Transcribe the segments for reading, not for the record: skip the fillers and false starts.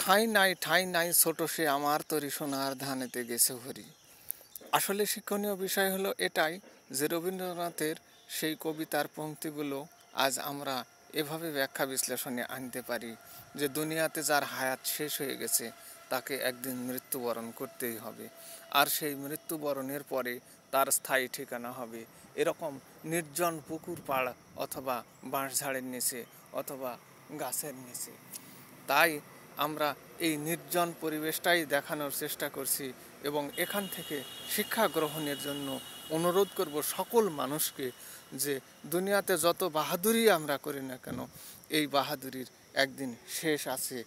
ঠাঁই নাই ছোট সে আমার তরি সোনার ধানেতে গেছে ভরি। আসলে শিক্ষণীয় বিষয় হলো এটাই যে রবীন্দ্রনাথের সেই কবিতার পংক্তিগুলো আজ আমরা এভাবে ব্যাখ্যা বিশ্লেষণে আনতে পারি যে দুনিয়াতে যার হায়াত শেষ হয়ে গেছে তাকে একদিন মৃত্যুবরণ করতেই হবে, আর সেই মৃত্যুবরণের পরে তার স্থায়ী ঠিকানা হবে এরকম নির্জন পুকুর পাড় অথবা বাঁশঝাড়ের নিচে অথবা গাছের নিচে। তাই আমরা এই নির্জন পরিবেশটাই দেখানোর চেষ্টা করছি এবং এখান থেকে শিক্ষা গ্রহণের জন্য অনুরোধ করব সকল মানুষকে যে দুনিয়াতে যত বাহাদুরি আমরা করি না কেন এই বাহাদুরির একদিন শেষ আছে,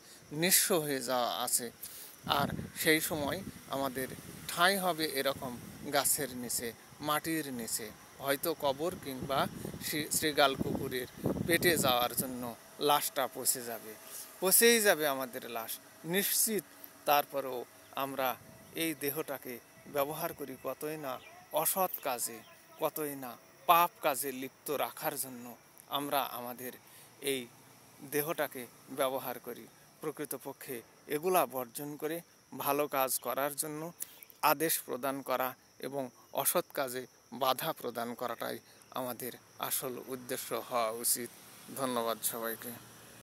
নিঃস্ব হয়ে যাওয়া আছে। আর সেই সময় আমাদের ঠাঁই হবে এরকম গাছের নিচে, মাটির নিচে, হয়তো কবর কিংবা শৃগাল কুকুরের পেটে যাওয়ার জন্য লাশটা পচেই যাবে আমাদের লাশ নিশ্চিত। তারপরেও আমরা এই দেহটাকে ব্যবহার করি কতই না অসৎ কাজে, কতই না পাপ কাজে লিপ্ত রাখার জন্য আমরা আমাদের এই দেহটাকে ব্যবহার করি। প্রকৃতপক্ষে এগুলা বর্জন করে ভালো কাজ করার জন্য আদেশ প্রদান করা এবং অসৎ কাজে বাধা প্রদান করাটাই আমাদের আসল উদ্দেশ্য হওয়া উচিত। ধন্যবাদ সবাইকে।